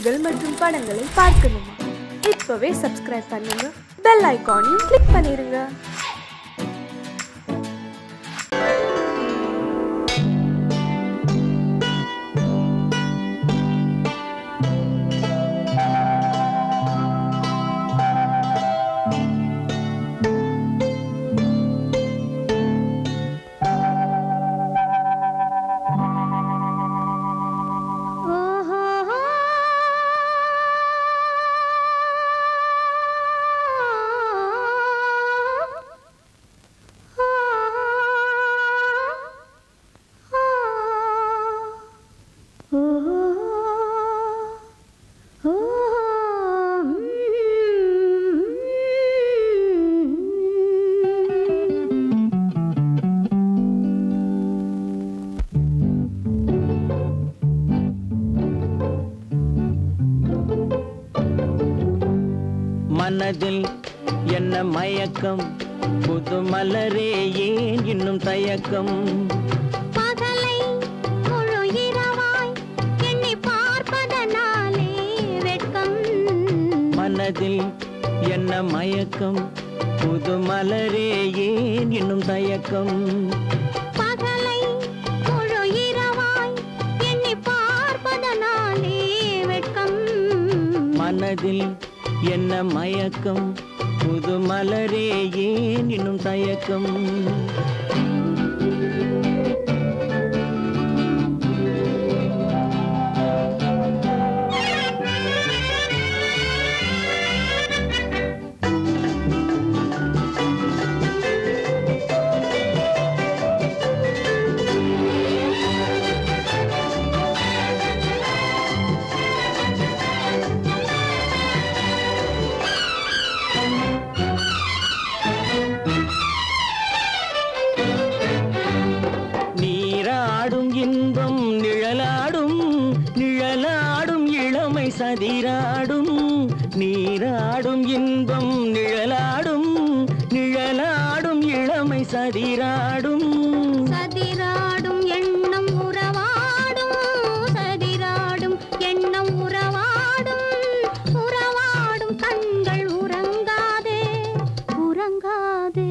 நிகழ்ச்சிகள் மற்றும் படங்களை பார்க்கணுமா? இப்பவே சப்ஸ்கிரைப் பண்ணுங்க, பெல் ஐகானையும் கிளிக் பண்ணிருங்க. மனதில் என்ன மயக்கம், புது மலரே ஏன் இன்னும் தயக்கம்? பகலை முழு இரவாய் எண்ணி பார்ப்பதனாலே வெட்கம். மனதில் என்ன மயக்கம், புது மலரே ஏன் இன்னும் தயக்கம்? பகலை முழு இரவாய் எண்ணி பார்ப்பதனாலே வெட்கம். மனதில் என்ன மயக்கம், புது மலரே ஏன் இன்னும் தயக்கம்? இன்பம் நிழலாடும், நிழலாடும் இளமை சதிராடும். நீராடும் இன்பம் நிழலாடும், நிழலாடும் இளமை சதிராடும். சதிராடும் எண்ணம் உறவாடும், சதிராடும் எண்ணம் உறவாடும். உறவாடும் கண்கள் உறங்காதே, உறங்காதே.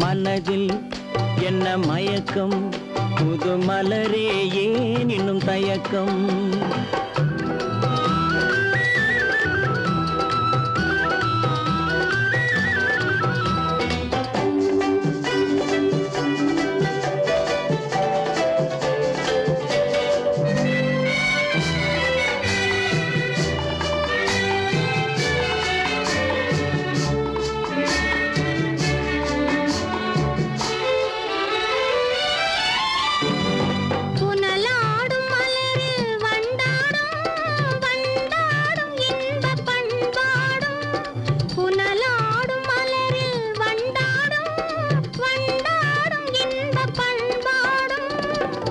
மனதில் என்ன மயக்கம், புது மலரே ஏன் இன்னும் தயக்கம்?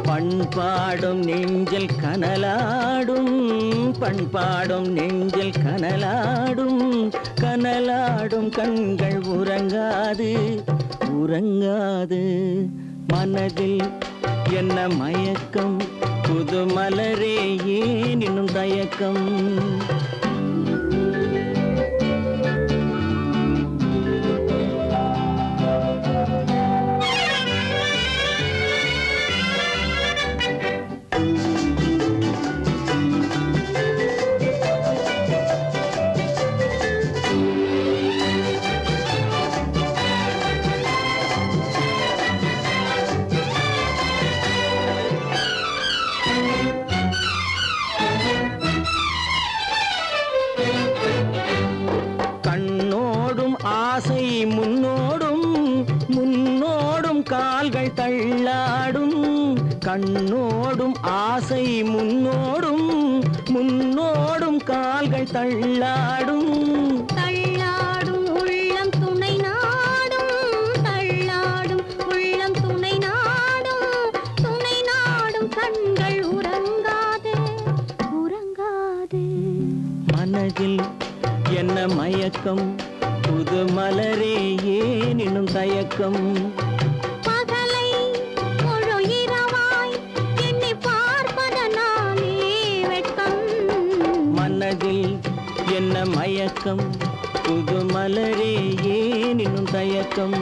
பண்பாடும் நெஞ்சில் கனலாடும், பண்பாடும் நெஞ்சில் கனலாடும். கனலாடும் கண்கள் உறங்காது, உறங்காது. மனதில் என்ன மயக்கம், புது மலரே ஏன் இன்னும் தயக்கம்? கண்ணோடும் ஆசை முன்னோடும், முன்னோடும் கால்கள் தள்ளாடும். கண்ணோடும் ஆசை முன்னோடும், முன்னோடும் கால்கள் தள்ளாடும். தள்ளாடும் உள்ளம் துணை நாடும், தள்ளாடும் உள்ளம் துணை நாடும். துணை நாடும் கண்கள் உறங்காதே, உறங்காதே. மனதில் என்ன மயக்கம், புது மலரே ஏன் இன்னும் தயக்கம்? பகலை முழு இரவாய் எண்ணி பார்ப்பதனாலே வெட்கம். மயக்கம் புது மலரே ஏன் இன்னும் தயக்கம்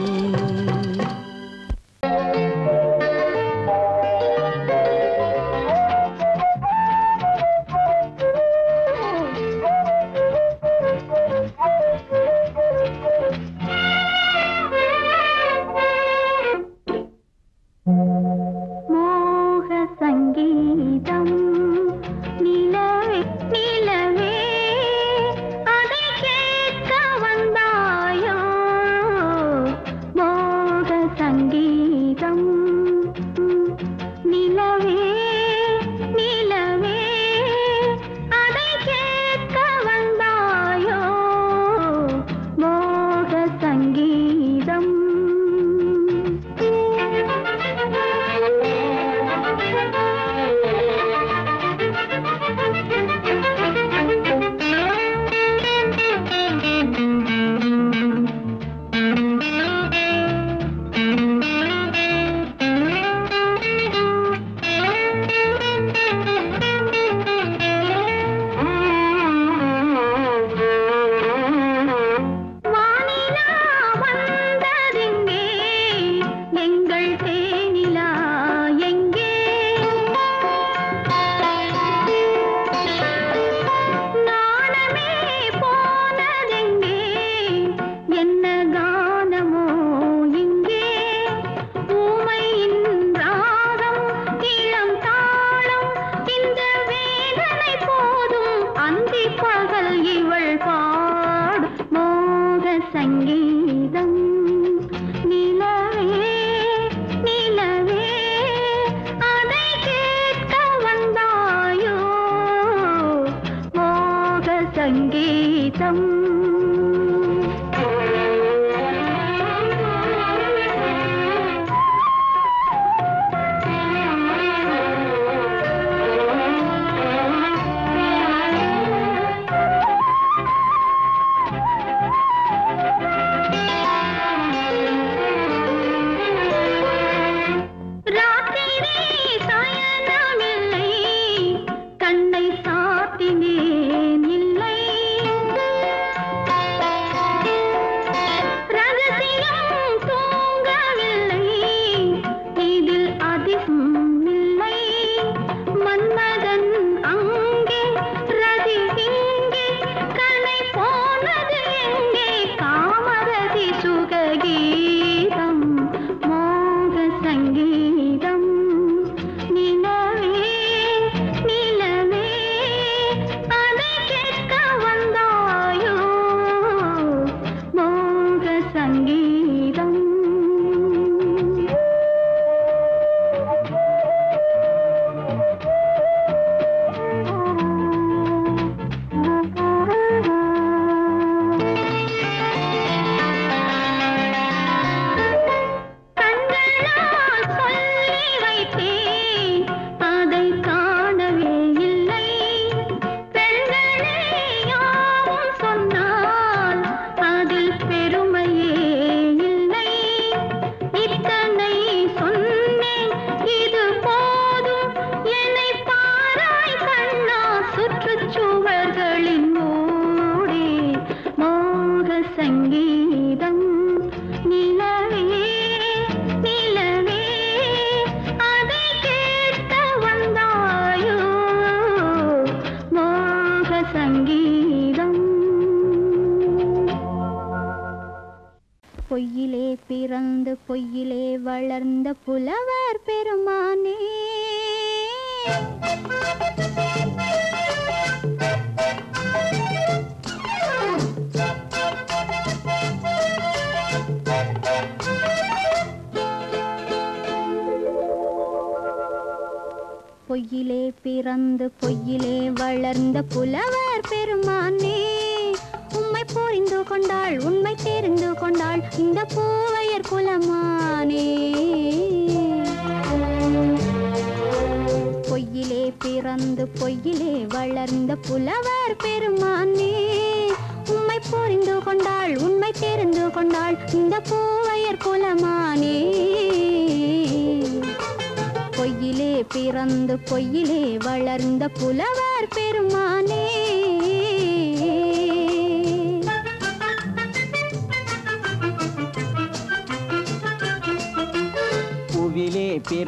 பொய்யிலே பிறந்து பொய்யிலே வளர்ந்த புலவர் பெருமானே பொய்யிலே பிறந்து பொய்யிலே வளர்ந்த புலவர் பெருமானே உம்மை புரிந்து கொண்டாள் உண்மை தெரிந்து கொண்டாள் இந்த பூவையர் குலமானே பொய்யிலே பிறந்து பொய்யிலே வளர்ந்த புலவர் பெருமானே உம்மை புரிந்து கொண்டாள் உண்மை தெரிந்து கொண்டாள் இந்த பூவையர் குலமானே பொய்யிலே பிறந்து பொய்யிலே வளர்ந்த புலவர் பெருமானே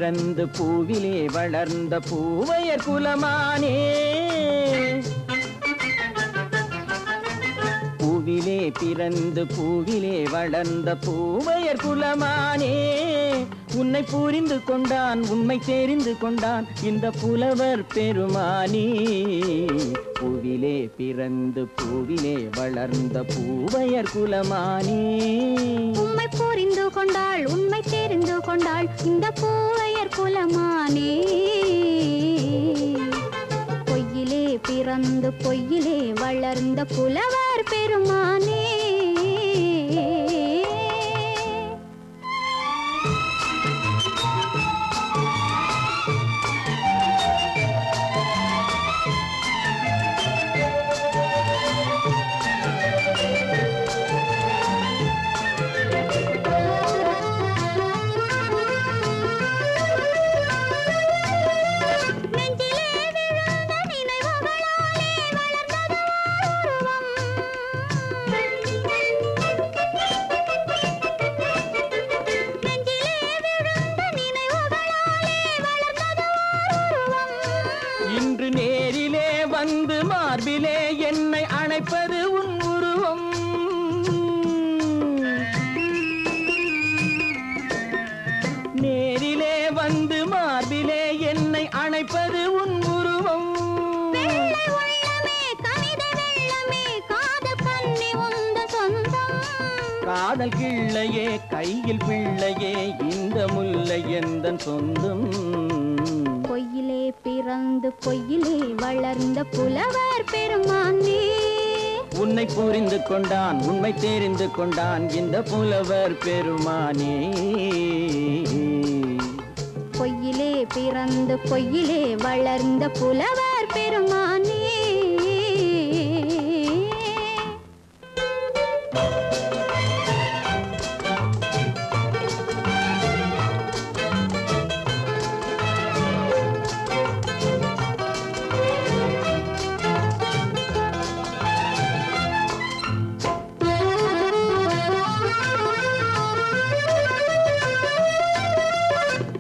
பிறந்து பூவிலே வளர்ந்த பூவையர் குலமானே பூவிலே பிறந்து பூவிலே வளர்ந்த பூவையர் குலமானே உன்னை புரிந்து கொண்டான் உண்மை தெரிந்து கொண்டான் இந்த புலவர் பெருமானே பூவிலே பிறந்து பூவிலே வளர்ந்த பூவையர் குலமானே உண்மை புரிந்து கொண்டாள் உண்மை தெரிந்து கொண்டாள் இந்த பூவையர் குலமானே பொய்யிலே பிறந்து பொய்யிலே வளர்ந்த புலவர் பெருமானே இன்று நேரிலே வந்து மார்பிலே என்னை அணைப்பது உன் உருவம் நேரிலே வந்து மார்பிலே என்னை அணைப்பது உன் உருவம் காதல் கிள்ளையே கையில் பிள்ளையே இந்த முல்லை எந்தன் சொந்தம் பொய்யிலே பிறந்து பொய்யிலே வளர்ந்த புலவர் பெருமானே உன்னை புரிந்து கொண்டான் உண்மை தெரிந்து கொண்டான் இந்த புலவர் பெருமானே பொய்யிலே பிறந்து பொய்யிலே வளர்ந்த புலவர் பெருமானே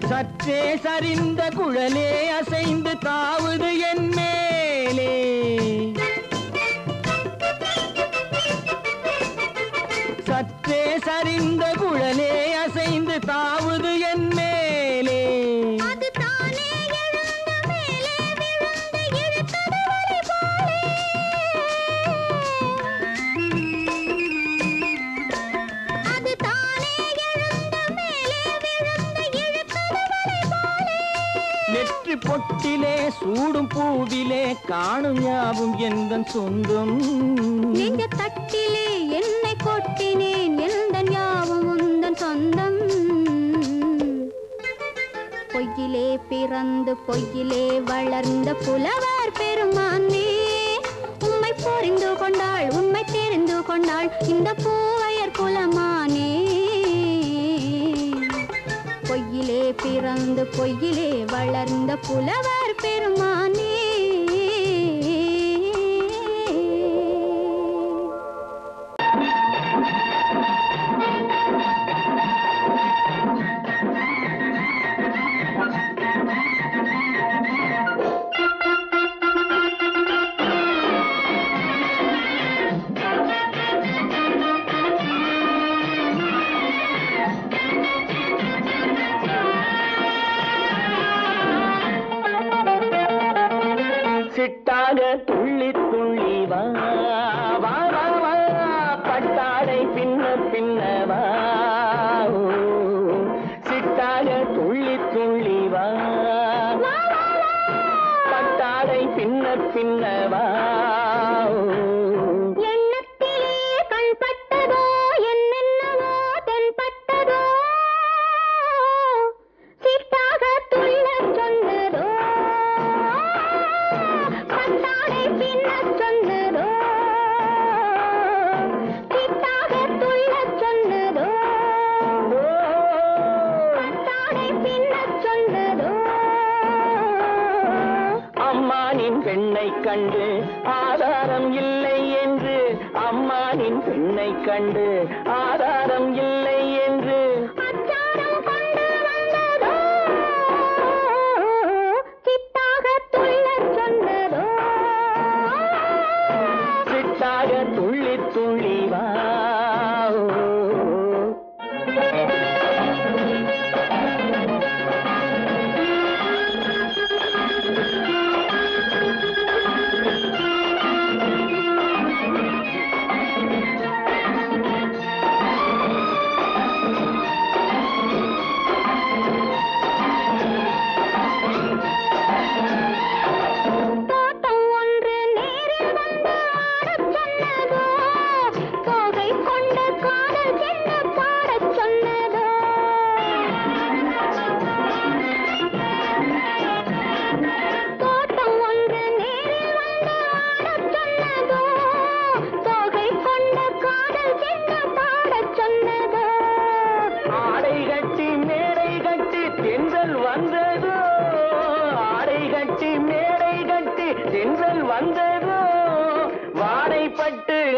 சற்றே சரிந்த குழலே அசைந்து தாவுது என் மேலே சற்றே சரிந்த குழலே அசைந்து தாவுது என் மேலே நெற்றி பொட்டிலே சூடும் பூவிலே காணும் யாவும் எந்தன் சொந்தம் நெஞ்ச தட்டிலே என்னை கொட்டினேன் எந்தன் யாவும் உந்தன் சொந்தம் பொய்யிலே பிறந்து பொய்யிலே வளர்ந்த புலவர் பெருமானே உண்மை புரிந்து கொண்டாள் உண்மை தெரிந்து கொண்டாள் இந்த பூவையர் குலமானே பொய்யிலே பிறந்து பொய்யிலே வளர்ந்த புலவர் பெருமானே சிட்டாக துள்ளி துள்ளி வா வா வா வா பட்டாடை பின்ன பின்னவா சிட்டாக துள்ளி துள்ளி வா பட்டாடை பின்ன பின்னவா பெண்ணை கண்டு ஆதாரம் இல்லை என்று அம்மானின் பெண்ணை கண்டு ஆதாரம் இல்லை என்று அச்சாரம் கொண்டு வந்ததோ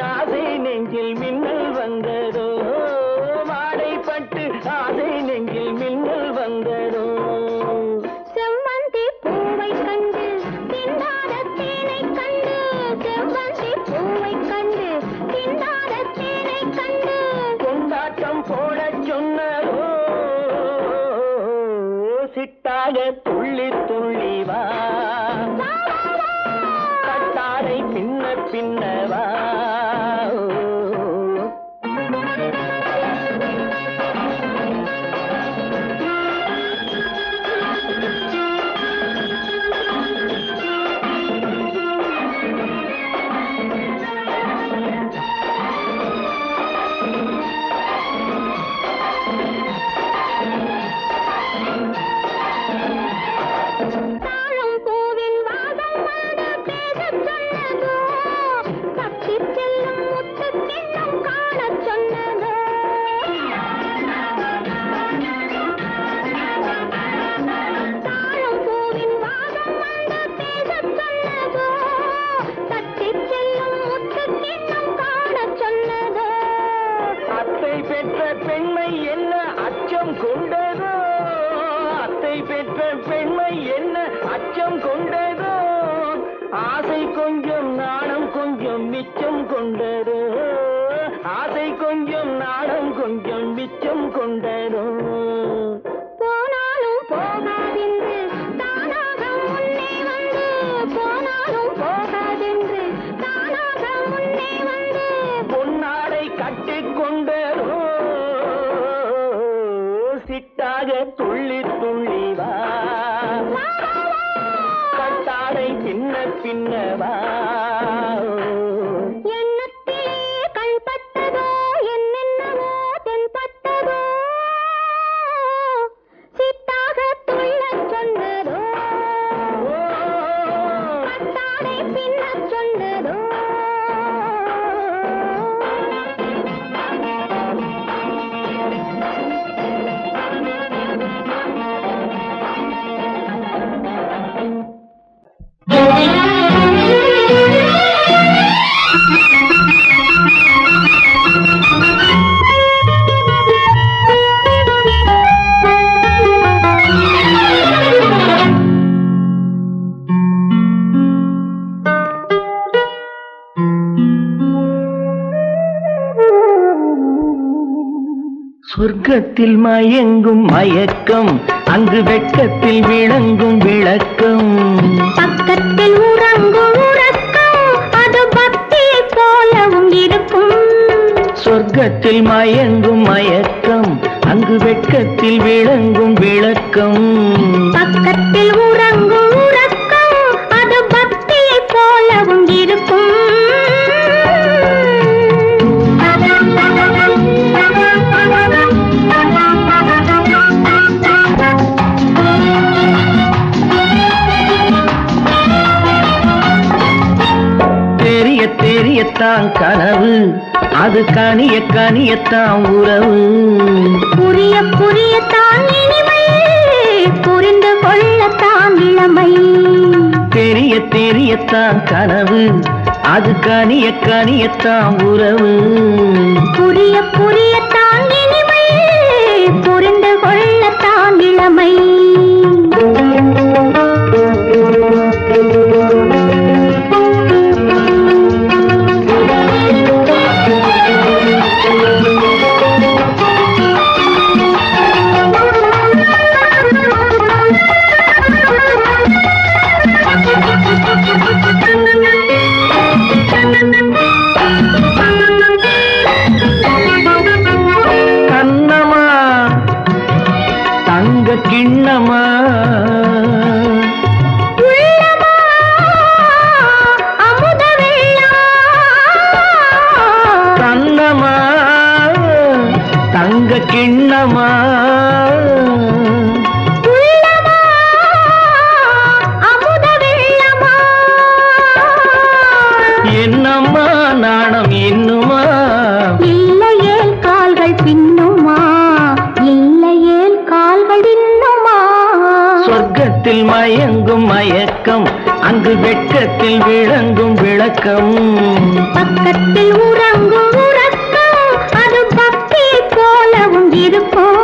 ஆசை நெஞ்சில் மின்னல் வந்ததோ வாடைப்பட்டு ஆசை நெஞ்சில் மின்னல் வந்ததோ செவ்வந்தி பூவை கண்டு திண்டாட தேனை கண்டு செவ்வந்தி பூவை கண்டு திண்டாட தேனை கண்டு கொண்டாட்டம் போட சொன்னதோ சிட்டாக துள்ளி துள்ளி வா கட்டாரை பின்ன பின்னவா சொர்க்கத்தில் மயங்கும் மயக்கம் அங்கு வெட்கத்தில் விளங்கும் விளக்கம் பக்கத்தில் உறங்கும் உறக்கம் அது பக்தியை போலவும் இருக்கும் சொர்க்கத்தில் மயங்கும் மயக்கம் அங்கு வெட்கத்தில் விளங்கும் விளக்கம் பக்கத்தில் உறங்கும் உறக்கம் அது பக்தியை போலவும் இருக்கும் தெரியத்தான் கனவு அது கனிய கனியத்தான் உறவு புரிய புரியத்தான் இனிமை புரிந்து கொள்ளத்தான் இளமை தெரியத்தான் கனவு அது கனிய கனியத்தான் உறவு புரிய புரியத்தான் இனிமை புரிந்து கொள்ளத்தான் இளமை கண்ணமா தங்க கிண்ணமா கண்ணமா தங்க கிண்ணமா என்னம்மா நாணம் இன்னுமா இல்லையேல் கால்கள் பின்னுமா இல்லையேல் கால்கள் இன்னுமா சொர்க்கத்தில் மயங்கும் மயக்கம் அங்கு வெட்கத்தில் விளங்கும் விளக்கம் பக்கத்தில் உறங்கும் உறக்கம் அது பக்தி போலவும் இருக்கும்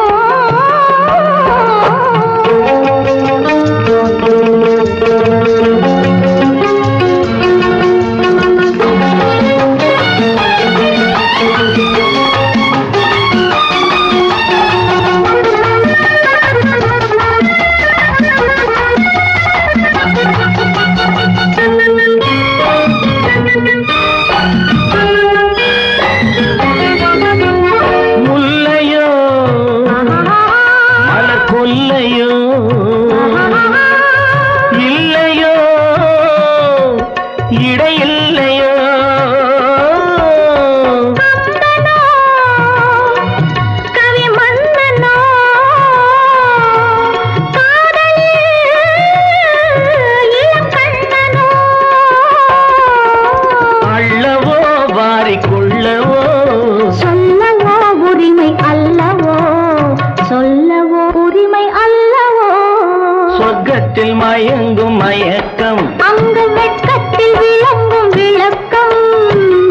மயங்கும் மயக்கம் அங்கு வெட்கத்தில் விளங்கும் விளக்கம்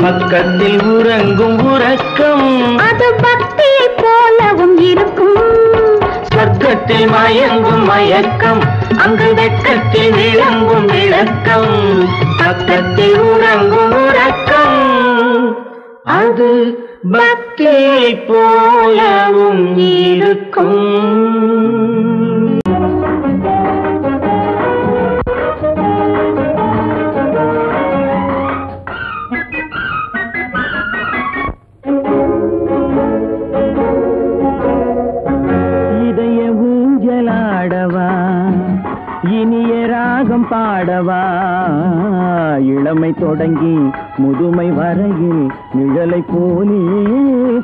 பக்கத்தில் உறங்கும் உறக்கம் அது பக்தி போலவும் இருக்கும் சொர்க்கத்தில் மயங்கும் மயக்கம் அங்கு வெட்கத்தில் விளங்கும் விளக்கம் பக்கத்தில் உறங்கும் உறக்கம் அது பக்தி போலவும் இருக்கும். இனிய ராகம் பாடவா இளமை தொடங்கி முதுமை வரையில் நிழலை போலே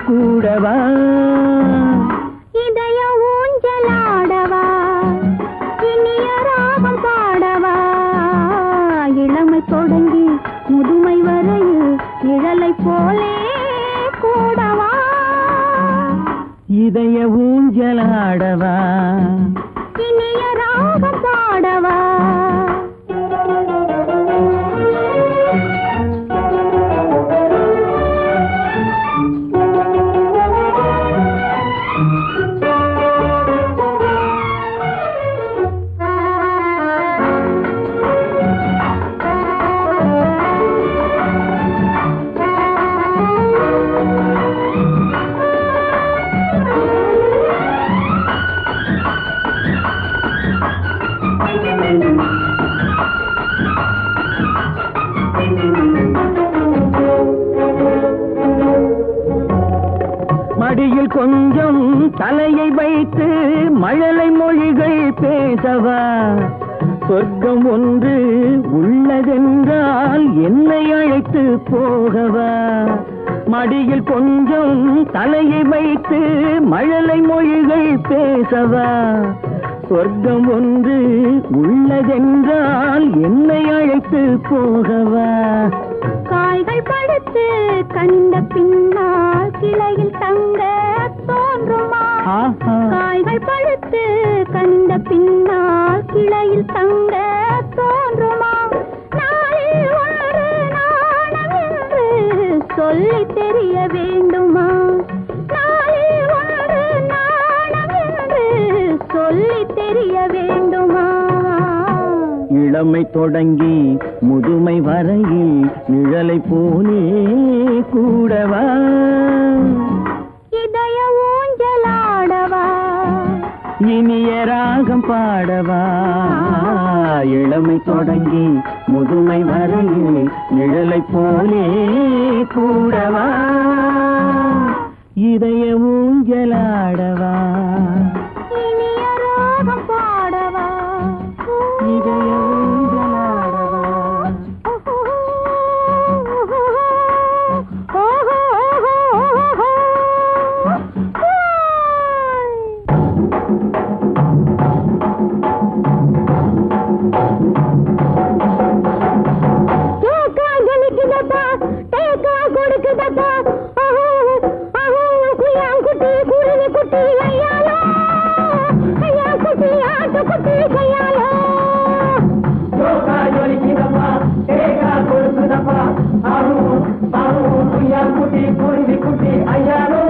கூடவா இதய ஊஞ்சலாடவா இனிய ராகம் பாடவா இளமை தொடங்கி முதுமை வரையில் நிழலை போலே கூடவா இதய ஊஞ்சலாடவா இனிய ராகம் பாடவா மடியில் கொஞ்சம் தலையை வைத்து மழலை மொழிகள் பேசவா சொர்க்கம் ஒன்று உள்ளதென்றால் என்னை அழைத்து போகவா மடியில் கொஞ்சம் தலையை வைத்து மழலை மொழிகள் பேசவா சொர்க்கம் ஒன்று உள்ளதென்றால் என்னை அழைத்து போகவா காய்கள் படுத்து கண்ட பின்னால் கிளையில் தங்க தோன்றுமா காய்கள் படுத்து கண்ட பின்னால் கிளையில் தங்க தோன்றுமா நாளில் ஒன்று நாணம் என்று சொல்லி தெரிய வேண்டுமா நாளில் ஒன்று நாணம் என்று சொல்லி தெரிய வேண்டுமா இளமை தொடங்கி முதுமை வரையில் நிழலை போலே கூடவா இதய ஊஞ்சலாடவா இனிய ராகம் பாடவா இளமை தொடங்கி முதுமை வரையில் நிழலை போலே கூடவா இதய ஊஞ்சலாடவா இனிய ராகம் பாடவா இதய குட்டி குருவி குட்டி ஐயாலோ குட்டி குருவி குட்டி ஐயாரோ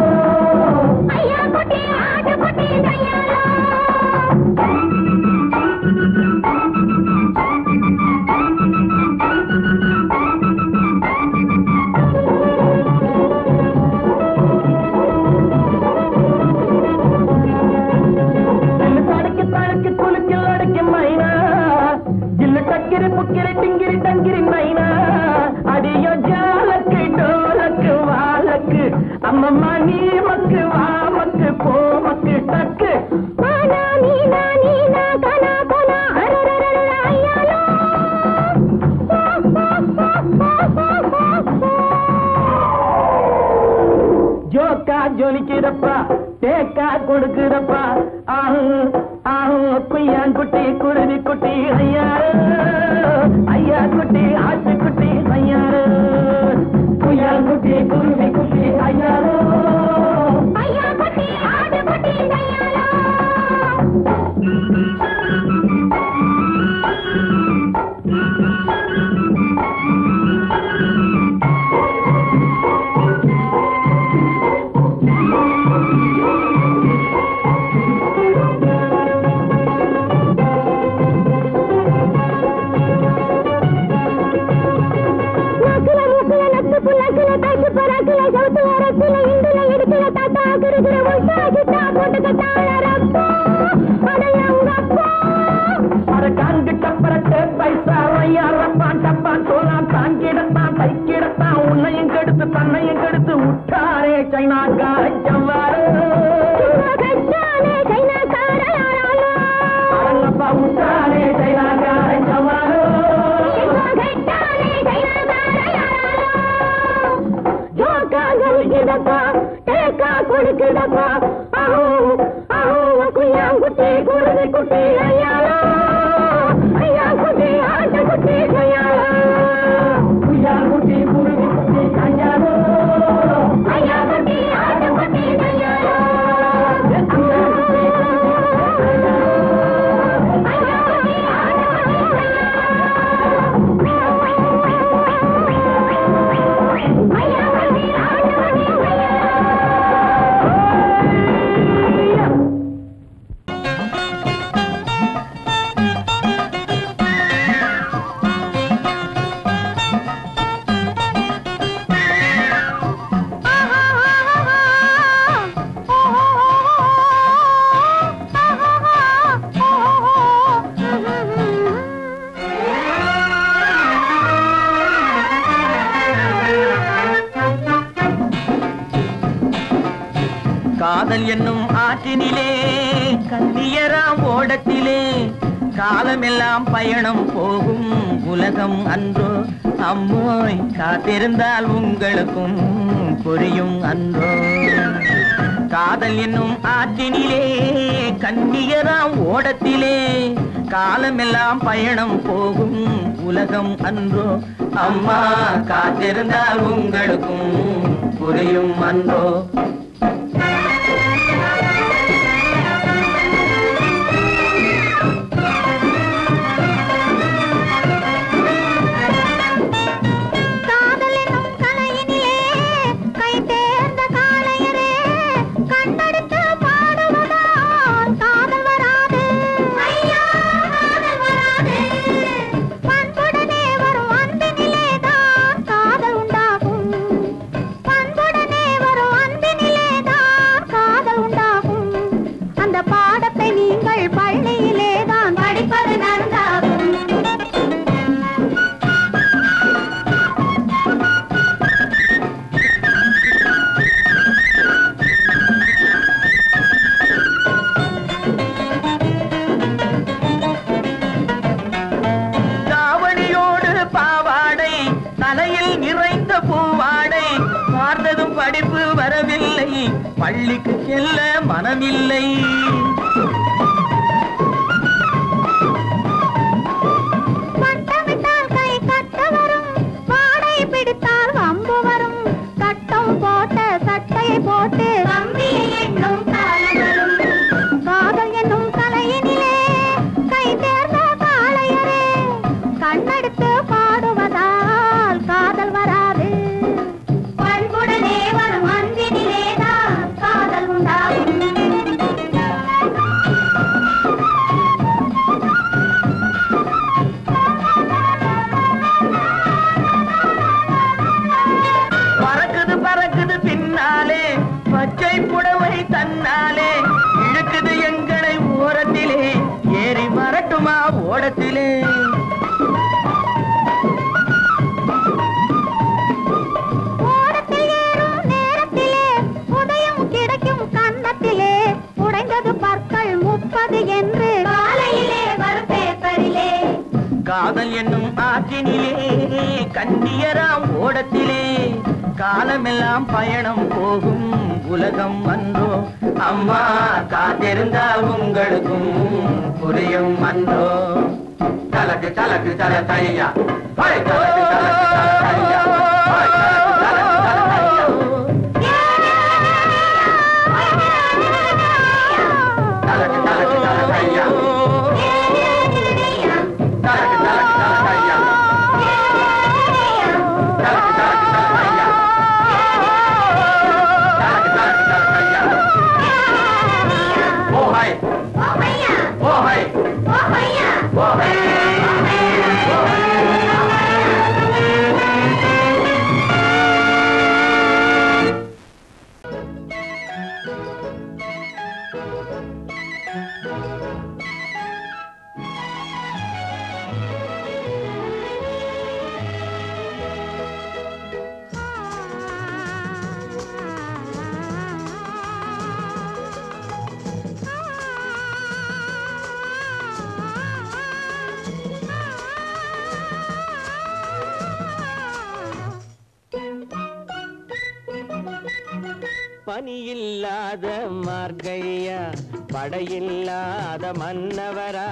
ஐயா குட்டி ஆட்டு குட்டி கையாலோ टक्किरी पुक्किरी टिंगिरी टंगिरी मैना अडियो जालक डोलक वालक अम्मा नी मक वामक पोमक टक माना नीना नीना कना कना अररररर अय्यालो जोका जोलिकिरप्पा தேக்கா கொடுக்குறப்பா ஆஹு ஆஹு குய்யான் குட்டி குருவி குட்டி ஐயாரு ஐயா குட்டி ஆட்டு குட்டி ஐயாரு குய்யான் குட்டி குருவி குட்டி ஐயாரு ஐயா குட்டி ஆட்டு குட்டி கையாலோ உன்னையும் கெடுத்து தன்னையும் கெடுத்து உட்டாரே சைனாக்கா அரங்கப்பா உட்டாரே சைனாக்கா கொடுக்குதப்பா ஆஹோ ஆஹோ குய்யான் குட்டி குருவி குட்டி ஐயாலோ ஐயா குட்டி ஆட்டு குட்டி கையாலோ குய்யான் குட்டி குருவி குட்டி ஐயாலோ ஐயா குட்டி ஆட்டு குட்டி கையாலோ காதல் என்னும் ஆற்றினிலே கண்ணியராம் ஓடத்திலே காலமெல்லாம் பயணம் போகும் உலகம் அன்றோ அம்மோய் காத்திருந்தால் உங்களுக்கும் புரியும் அன்றோ காதல் என்னும் ஆற்றினிலே கண்ணியராம் ஓடத்திலே காலமெல்லாம் பயணம் போகும் உலகம் அன்றோ அம்மா காத்திருந்தால் உங்களுக்கும் புரியும் அன்றோ படிப்பு வரவில்லை பள்ளிக்கு செல்ல மனமில்லை பட்டமிட்டால் கை கட்ட வரும் பாடை பிடித்தால் வம்பு வரும் கட்டம் போட்ட சட்டையை போட்டு கம்பியை எண்ணும் காலம் வரும் காதல் என்னும் கலையினிலே கை தேர்ந்த காளையரே கண்ணெடுத்து பாடுவதால் காதல் வராது பண்புடனே காதல் என்னும் ஆற்றினிலே கண்ணியராம் ஓடத்திலே காலமெல்லாம் பயணம் போகும் உலகம் அன்றோ அம்மா காத்திருந்தா உங்களுக்கும் புரியும் அன்றோ தலக்கு தலக்கு தல தையா தலக்கு தலக்கு தல தையா பனியில்லாத மார்கழியா படையில்லாத மன்னவரா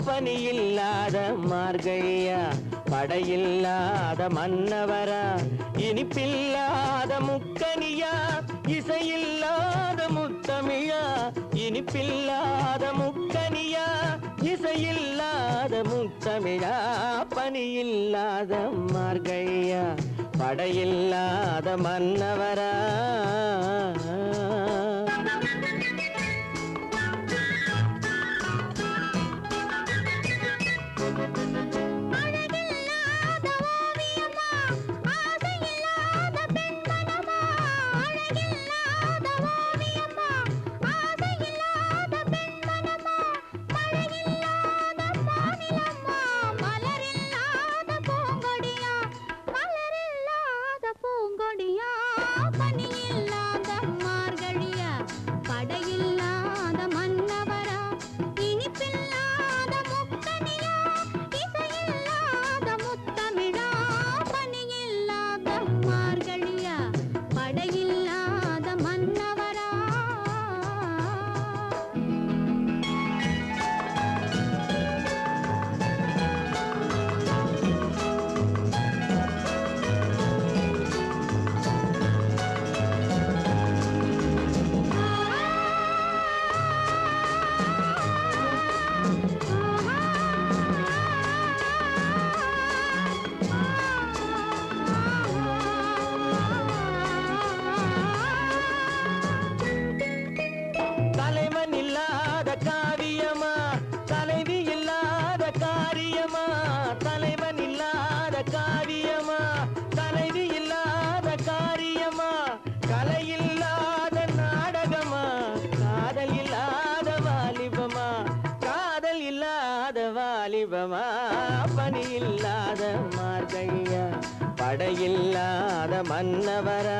பனியில்லாத மார்கழியா படையில்லாத மன்னவரா இனிப்பில்லாத முக்கனியா இசையில்லாத முத்தமிழா இனிப்பில்லாத முக்கனியா இசையில்லாத முத்தமிழா பனியில்லாத மார்கழியா படையில்லாத மன்னவரா பனியில்லாத மார்கழியா படையில்லாத மன்னவரா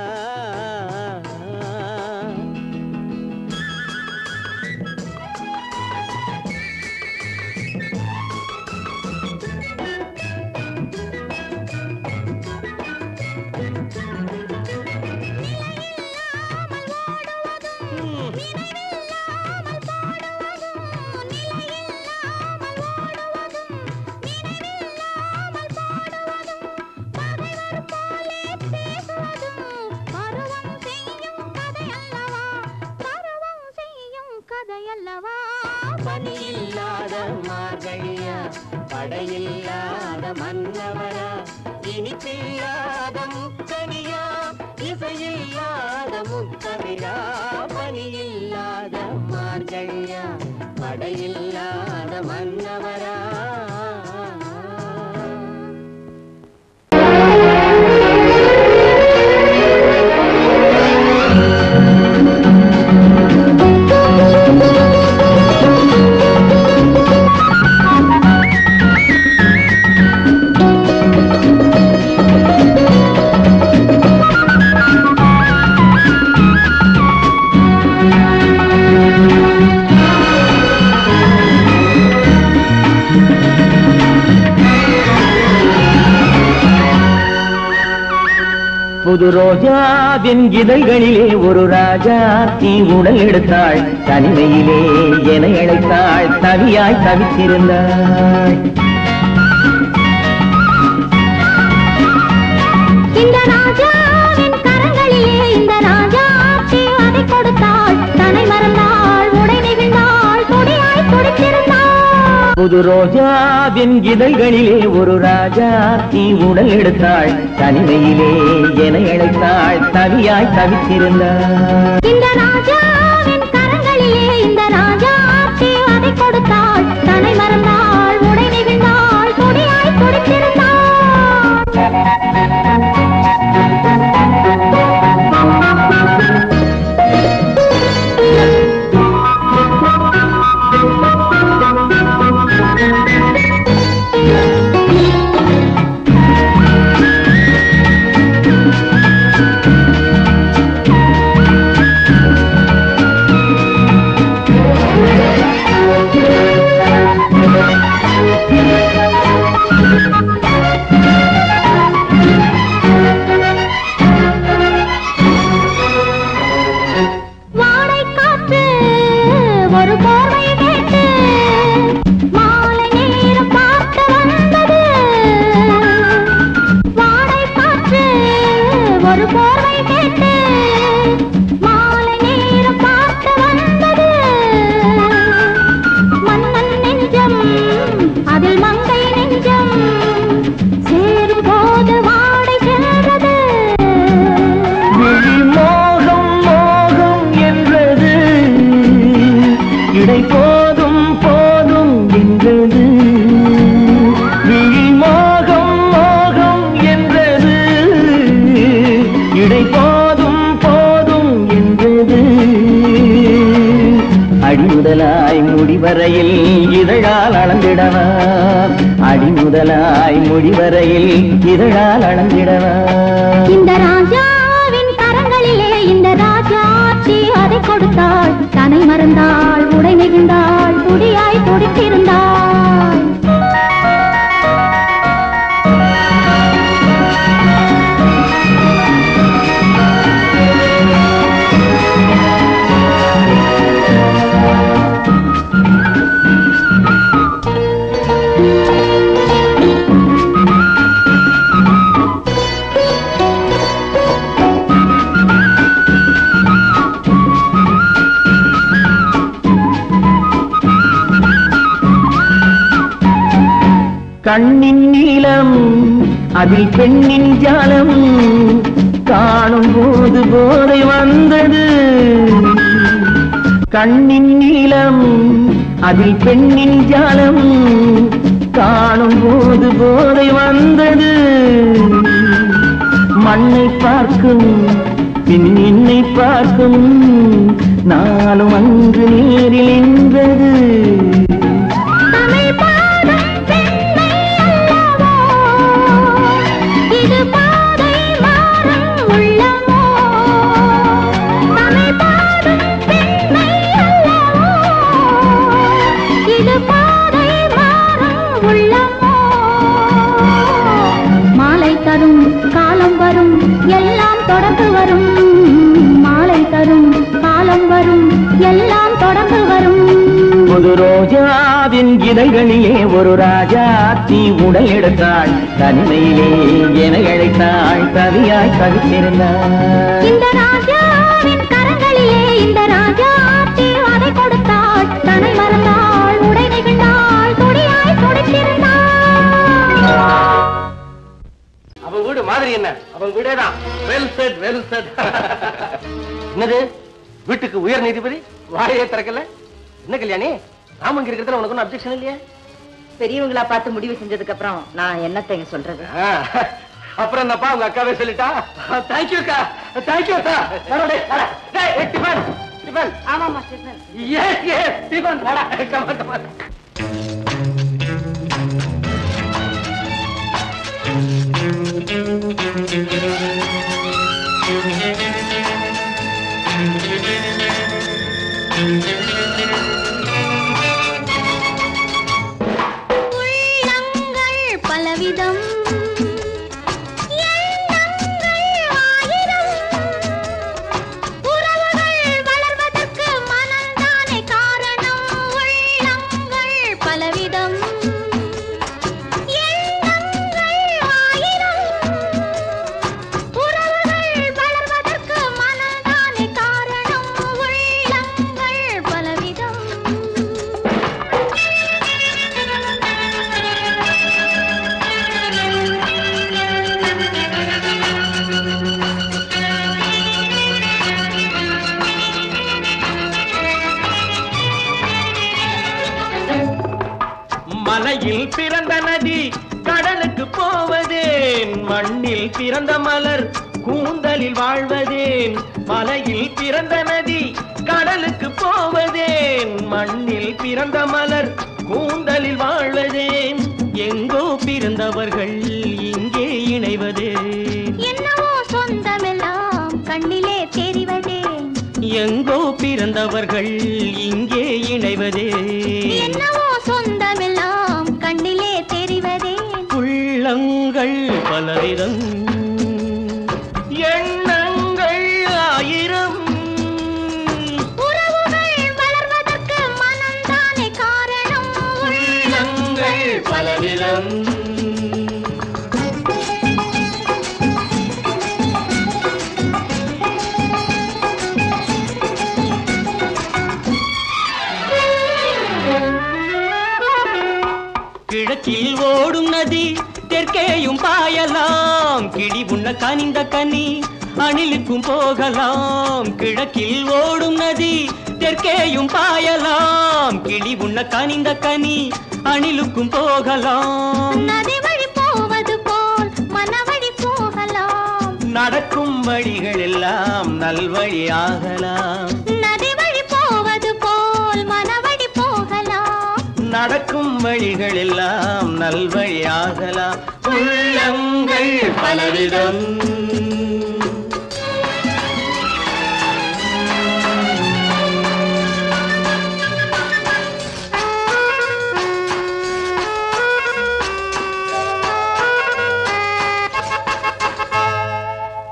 பனியில்லாத மார்கழியா படையில்லாத மன்னவரா இனிப்பில்லாத முக்கனியா இசையில்லாத முத்தமிழா பனியில்லாத மார்கழியா படையில்லாத மன்னவரா புது ரோஜாவின் இதழ்களிலே ஒரு ராஜா தீ உடல் எடுத்தாள் தனிமையிலே என அழைத்தாள் தவியாய் தவித்திருந்தாள் இந்த ராஜாவின் கரங்களிலே இந்த ராஜா தீ அதை கொடுத்தாள் தன்னை மறந்தாள் உடை நெகிழ்ந்தாள் கொடியாய் துடித்திருந்தாள் புது ரோஜாவின் இதழ்களிலே ஒரு ராஜா தீ உடல் எடுத்தாள் தனிமையிலே என அழைத்தாள் தவியாய் தவித்திருந்தாள் இந்த ராஜாவின் கரங்களிலே இந்த ராஜா தீ அதை கொடுத்தாள் தன்னை மறந்தாள் உடை நெகிழ்ந்தாள் கொடியாய் துடித்திருந்தாள் முடிவரையில் இதழால் அளந்திடவா அடிமுதலாய் முடிவரையில் இதழால் அளந்திடவா இந்த ராஜாவின் கரங்களிலே இந்த ராஜா தீ அதை கொடுத்தாள் தன்னை மறந்தாள் உடை நெகிழ்ந்தாள் துடியாய் துடித்திருந்தாள் கண்ணின் நீளம் அதில் பெண்ணின் ஜாலம் காணும் போது போதை வந்தது கண்ணின் நீளம் அதில் பெண்ணின் ஜாலம் காணும் போது போதை வந்தது மண்ணை பார்க்கும் பின் என்னை பார்க்கும் நானும் அன்று நேரில் என்றது புது ரோஜாவின் இதழ்களிலே ஒரு ராஜா தீ உடல் எடுத்தாள் தனிமையிலே என அழைத்தாள் தவியாய் தவித்திருந்தாள் இந்த ராஜாவின் கரங்களிலே இந்த ராஜா தீ அதை கொடுத்தாள் தன்னை மறந்தாள் உடை நெகிழ்ந்தாள் துடியாய் துடித்திருந்தாள் அவ வீடு மாதிரி என்ன அவன் வீடேதான் வெல் செட் வெல் செட் என்னது வீட்டுக்கு உயர் நீதிபதி வாழையே திறக்கல என்ன கல்யாணி நாம இங்க இருக்கிறதுல உனக்கு ஒன்னும் அப்செக்ஷன் இல்லையா பெரியவங்களா பார்த்து முடிவு செஞ்சதுக்கு அப்புறம் நான் என்னத்தைங்க சொல்றது அப்புறம் என்னப்பா உங்க அக்காவே சொல்லிட்டா தேங்க்யூ அக்கா தேங்க்யூ அக்கா டிஃபன் டிஃபன் ஆமாமா டிஃபன் எஸ் எஸ் டிஃபன் கமா கமா உள்ளங்கள் பலவிதம் எண்ணங்கள் மலையில் பிறந்த நதி கடலுக்கு போவதேன், மண்ணில் பிறந்த மலர் கூந்தலில் வாழ்வதேன். மலையில் பிறந்த நதி கடலுக்கு போவதேன், மண்ணில் பிறந்த மலர் கூந்தலில் வாழ்வதேன். எங்கோ பிறந்தவர்கள் இங்கே இணைவதே, என்னவோ சொந்தமெல்லாம் கண்ணிலே தெரிவதே. எங்கோ பிறந்தவர்கள் இங்கே இணைவதே, என்னவோ சொந்தமெல்லாம் கண்ணிலே தெரிவதே. உள்ளங்கள் பலவிதம், எண்ணங்கள் ஆயிரம், உறவுகள் வளர்வதற்கு மனம்தானே காரணம். உள்ளங்கள் பலவிதம். கிழக்கில் ஓடும் நதி தெற்கேயும் பாயலாம், கிளி உண்ண கனிந்த கனி அணிலுக்கும் போகலாம். கிழக்கில் ஓடும் நதி தெற்கேயும் பாயலாம், கிளி உண்ண கனிந்த கனி அணிலுக்கும் போகலாம். நதி வழி போவது போல் மனவழி போகலாம், நடக்கும் வழிகள் எல்லாம் நல்வழியாகலாம். நதி வழி போவது போல் மனவழி போகலாம், நடக்கும் வழிகள் எல்லாம் நல்வழியாகலாம். உள்ளங்கள் பலவிதம்,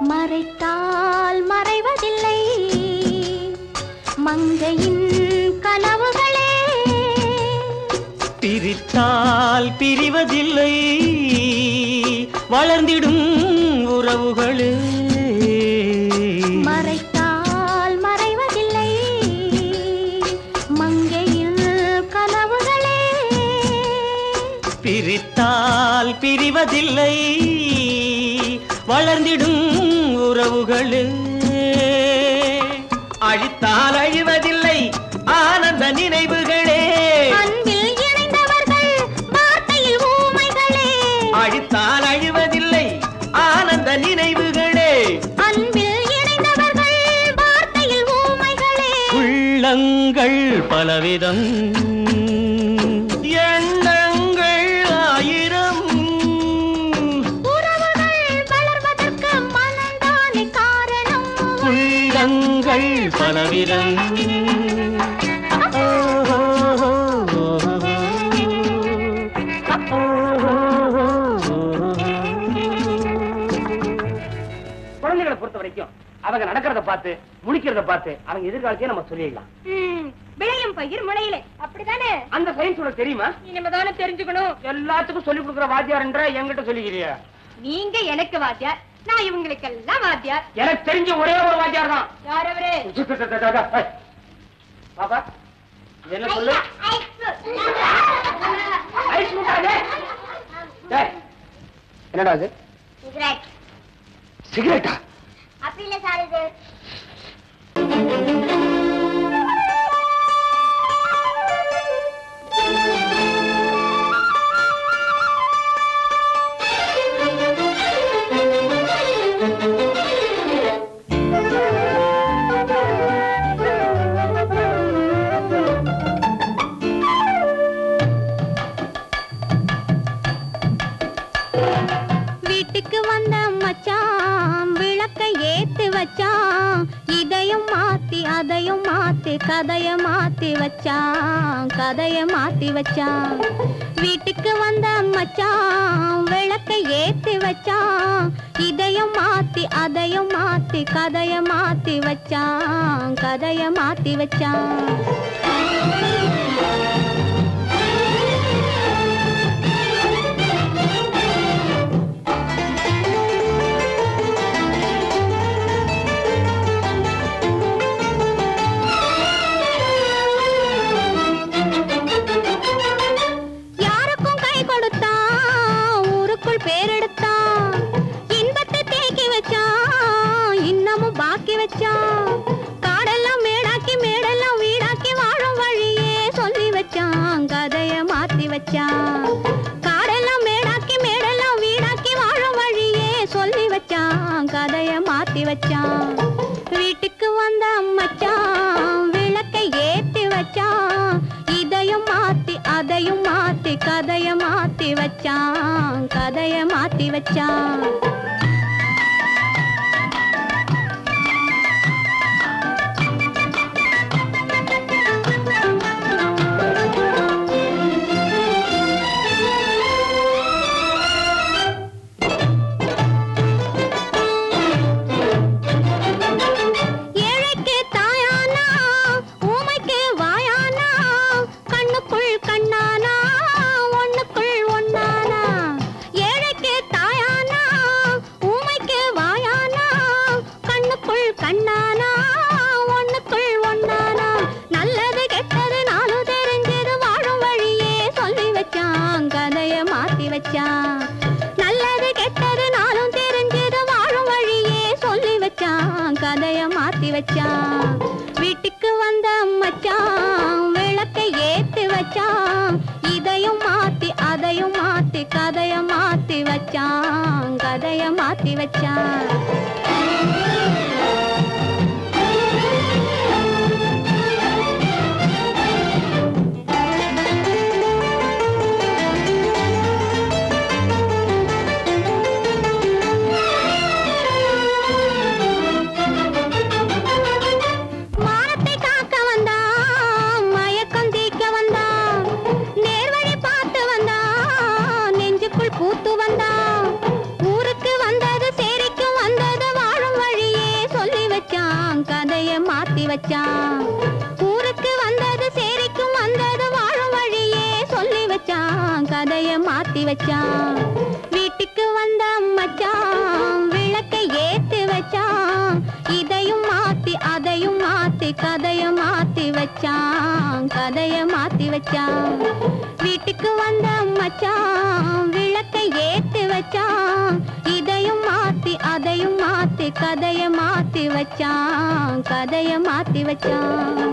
மறைத்தால் மறைவதில்லை மங்கையின் கனவுகளே, பிரித்தால் பிரிவதில்லை வளர்ந்திடும் உறவுகளே. மறைத்தால் மறைவதில்லை மங்கையின் கனவுகளே, பிரித்தால் பிரிவதில்லை வளர்ந்திடும் உறவுகளே. அழித்தால் அழிவதில்லை ஆனந்த நினைவுகளே, அன்பில் இணைந்தவர்கள் வார்த்தையில் ஊமைகளே. அழித்தால் அழிவதில்லை ஆனந்த நினைவுகளே, அன்பில் இணைந்தவர்கள் வார்த்தையில் ஊமைகளே. உள்ளங்கள் பலவிதம், எண்ணங்கள் ஆயிரம், உறவுகள் வளர்வதற்கு மனம்தானே காரணம். உள்ளங்கள் பலவிதம். குழந்தைகளை பொறுத்த வரைக்கும் அவங்க நடக்கிறத பார்த்து முழிக்கிறத பார்த்து அவங்க எதிர்காலத்தையே நம்ம சொல்லிடலாம். விளையும் பயிர் முளையிலே, அப்படித்தானே? அந்த சயின்ஸ் உனக்கு தெரியுமா? இனிமேதானே தெரிஞ்சுக்கணும். எல்லாத்துக்கும் சொல்லி கொடுக்குற வாத்தியார்ன்ற என்கிட்ட சொல்லிக்கிறியா? நீங்க எனக்கு வாத்தியார், நான் இவங்களுக்கு எல்லாம் வாத்தியார். எனக்கு தெரிஞ்ச ஒரே ஒரு வாத்தியார் தான். யார் அவரு? பாப்பா என்ன சொல்லு? ஐஸ் முட்டாதே. டேய், என்னடா அது? சிகரெட். சிகரெட்டா? அப்படி இல்ல சார், இது வீட்டுக்கு வந்த மச்சான் விளக்கை ஏத்து வச்சான், இதையும் மாத்தி அதையும் மாத்தி கதைய மாத்தி வச்சான், கதைய மாத்தி வச்சான். வீட்டுக்கு வந்த மச்சான் விளக்கை ஏத்தி வச்சான், இதையும் மாத்தி அதையும் மாத்தி கதைய மாத்தி வச்சான், கதைய மாத்தி வச்சான். யாருக்கும் கை கொடுத்தான், ஊருக்குள் பேரெடுத்தான், இன்பத்தை தேக்கி வச்சான், இன்னமும் பாக்கி வச்சான். காடெல்லாம் மேடாக்கி மேடெல்லாம் வீடாக்கி வாழும் வழியே மாத்தி வச்சான். வீட்டுக்கு வந்த மச்சான் விளக்கை ஏத்தி வச்சான். இதையும் மாத்தி அதையும் மாத்தி கதைய மாத்தி வச்சான். கதைய மாத்தி வச்சான். நல்லது கெட்டது நாளும் தெரிஞ்சது வாழும் வழியே சொல்லி வச்சான். கதைய மாத்தி வச்சான். வீட்டுக்கு வந்த மச்சான் விளக்கை ஏத்தி வச்சான். இதையும் மாத்தி அதையும் மாத்தி கதைய மாத்தி வச்சான். கதைய மாத்தி வச்சான். ஊருக்கு வந்தது சேரிக்கும் வந்தது வாழும் வழியே சொல்லி வச்சான். கதைய மாத்தி வச்சான். வீட்டுக்கு வந்த மச்சான் விளக்கை ஏத்தி வச்சான். இதையும் மாத்தி அதையும் மாத்தி கதைய மாத்தி வச்சான். கதைய மாத்தி வச்சான். வீட்டுக்கு வந்த மச்சான் விளக்கை ஏத்தி வச்சான். இதையும் மாத்தி அதையும் மாத்தி கதைய மாத்தி வச்சான். கதைய மாத்தி வச்சான்.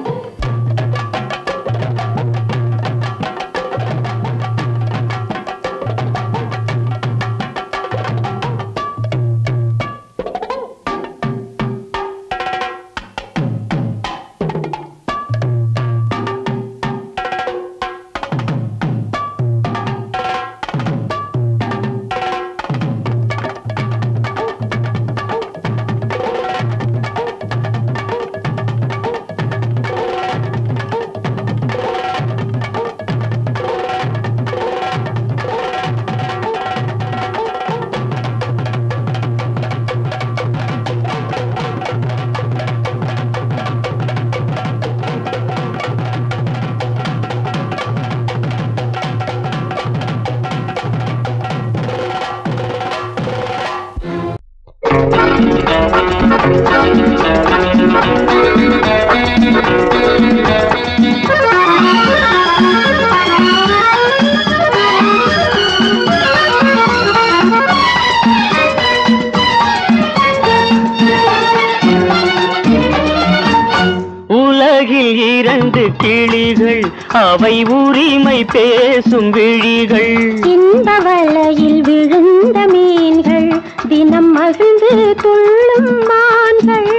கிளிகள் அவை உரிமை பேசும் விழிகள். இந்த வலையில் விழுந்த மீன்கள் தினம் மகிழ்ந்து துள்ளும் மான்கள்.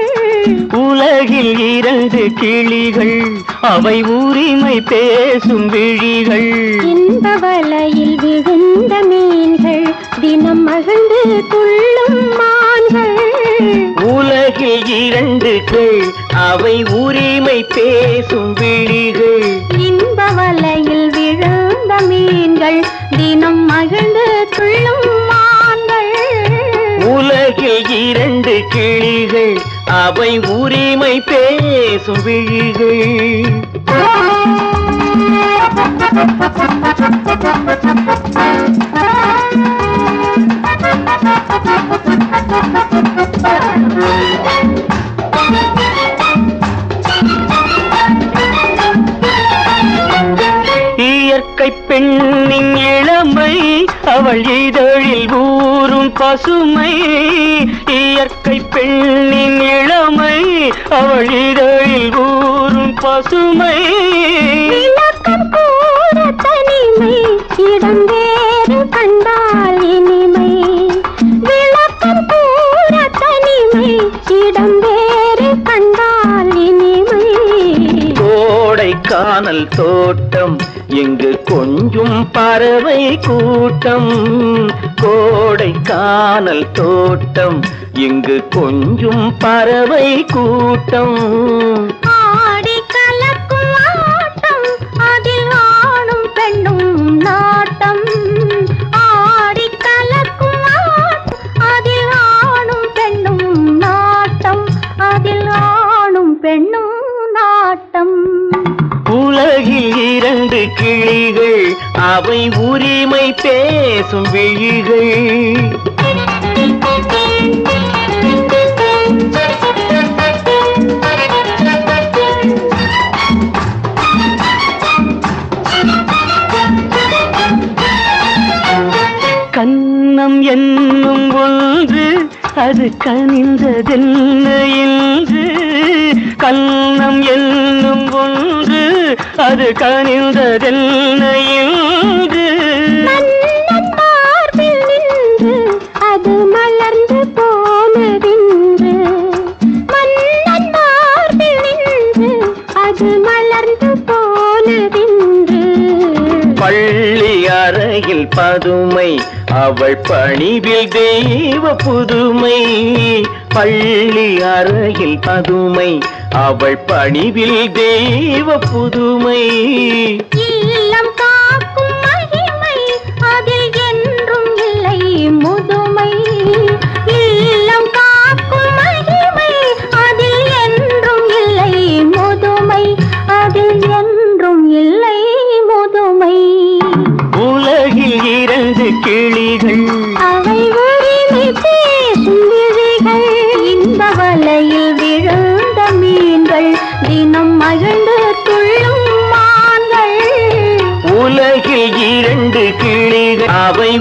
உலகில் 2 கிளிகள் அவை உரிமை பேசும் விழிகள். இந்த வலையில் விழுந்த மீன்கள் தினம் மகிழ்ந்து துள்ளும் மான்கள். உலகில் 2 கிள் அவை உரிமை பேசும் விழிகள். இந்த வலையில் விழுந்த மீன்கள் தினம் மகிழ்ந்து துள்ளும் மான்கள். உலகில் 2 கிளிகள் அவை உரிமை பேசும் விழிகள். இயற்கை பெண்ணின் இளமை அவள் இதழில் ஊறும் பசுமை. இயற்கை பெண்ணின் இளமை அவள் இதழில் ஊறும் பசுமை. விளக்கம் கூற தனிமை இடம் வேறு கண்டால் இனிமை. விளக்கம் கூற தனிமை இடம் வேறு கண்டால் இனிமை. கோடைக்கானல் தோட்டம் இங்கு கொஞ்சும் பறவை கூட்டம். கோடைக்கானல் தோட்டம் இங்கு கொஞ்சும் பறவை கூட்டம். ஆடி கலக்கும் ஆட்டம் அதில் ஆணும் பெண்ணும் நாட்டம். ஆடி கலக்கும் ஆட்டம் அதில் ஆணும் பெண்ணும் நாட்டம். அதில் ஆணும் பெண்ணும் நாட்டம். உலகில் இரண்டு கிளிகள் அவை உரிமை பேசும் விழிகள். கன்னம் என்னும் ஒன்று அது கனிந்ததென்ன என்று. கன்னம் என்னும் ஒன்று அது கனிந்ததென்ன என்று. மன்னன் மார்பில் நின்று அது மலர்ந்து போனதென்று. மன்னன் மார்பில் நின்று அது மலர்ந்து போனதென்று. பள்ளி அறையில் பதுமை அவள் பணிவில் தெய்வ புதுமை. பள்ளி அறையில் பதுமை அவள் பணிவில் தெய்வ புதுமை. இல்லம் காக்கும் மகிமை அதில் என்றும் இல்லை முதுமை. இல்லம் காக்கும் மகிமை அதில் என்றும் இல்லை முதுமை. அதில் என்றும் இல்லை முதுமை. உலகில் இரண்டு கிளிகள் அவை உரிமை பேசும் விழிகள். இந்த வலையில் விழுந்த மீன்கள் தினம் மகிழ்ந்து துள்ளும் மான்கள். உலகில் இரண்டு கிளிகள் அவை